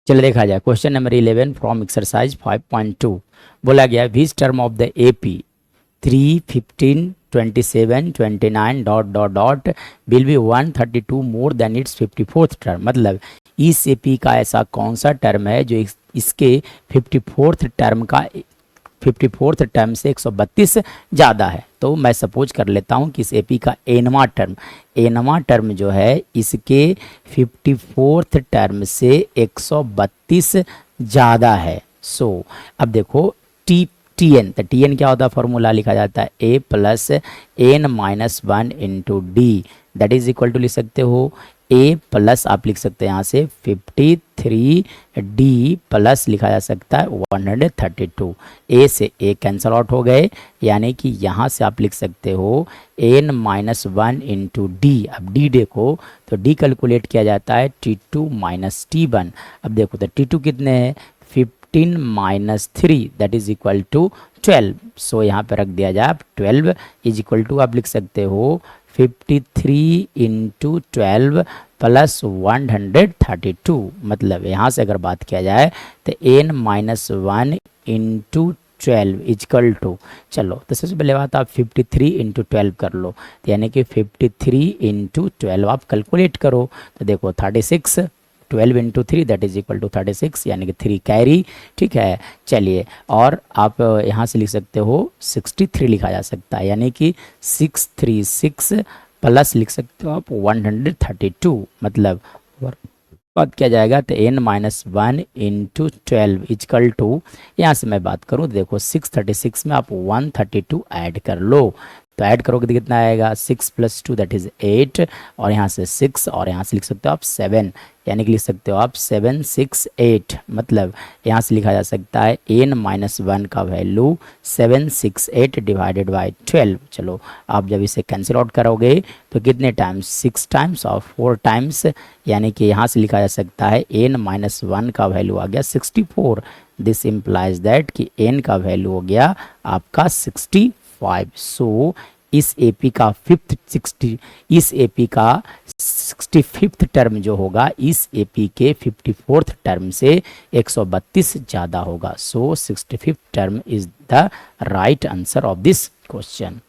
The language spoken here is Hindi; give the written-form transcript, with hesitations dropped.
चलिए देखा जाए क्वेश्चन नंबर 11 फ्रॉम एक्सरसाइज 5.2। बोला गया which term of the AP 3, 15, 27, 29 dot dot dot will be 132 more than it's 54th term. मतलब इस एपी का ऐसा कौन सा टर्म है जो इसके 54th टर्म से 132 ज़्यादा है। तो मैं सपोज कर लेता हूँ कि इस एपी का एनवा टर्म जो है इसके 54th टर्म से 132 ज़्यादा है। सो अब देखो टी एन, तो टी एन क्या होता है, फॉर्मूला लिखा जाता है A plus N minus 1 into D, that is equal to लिख सकते हो ए प्लस आप लिख सकते हैं यहाँ से 53 डी प्लस लिखा जा सकता है 132। ए से ए कैंसल आउट हो गए, यानी कि यहाँ से आप लिख सकते हो एन माइनस 1 इंटू डी। अब डी देखो तो डी कैलकुलेट किया जाता है T2 माइनस T1। अब देखो तो T2 कितने हैं, 15 minus 3 that is equal to 12। So यहाँ पे रख दिया जाए, 12 इज इक्वल टू आप लिख सकते हो 53 इंटू 12 प्लस 132। मतलब यहाँ से अगर बात किया जाए तो N minus 1 into 12 equal to, चलो तो सबसे पहले बात आप 53 इंटू 12 कर लो, तो यानी कि 53 इंटू 12 आप कैलकुलेट करो तो देखो 36, 12 into 3 that is equal to 36, यानी कि 3 कैरी। ठीक है, चलिए और आप यहाँ से लिख सकते हो 63 लिखा जा सकता है, यानी कि 636 प्लस लिख सकते हो आप 132। मतलब बात किया जाएगा तो n minus 1 into 12 equal to, यहाँ से मैं बात करूँ तो देखो 636 में आप 132 ऐड कर लो, तो ऐड करोगे तो कितना आएगा 6 प्लस 2 दैट इज़ 8, और यहाँ से 6 और यहाँ से लिख सकते हो आप 7, यानी कि लिख सकते हो आप 768। मतलब यहाँ से लिखा जा सकता है n माइनस 1 का वैल्यू 768 डिवाइडेड बाई 12। चलो आप जब इसे कैंसिल आउट करोगे तो कितने टाइम्स, 6 टाइम्स और 4 टाइम्स, यानी कि यहाँ से लिखा जा सकता है n माइनस 1 का वैल्यू आ गया 64। दिस इम्प्लाइज दैट कि n का वैल्यू हो गया आपका 65। सो इस एपी का 65th टर्म जो होगा इस एपी के 54th टर्म से 132 ज़्यादा होगा। सो 65th term is the right answer of this question.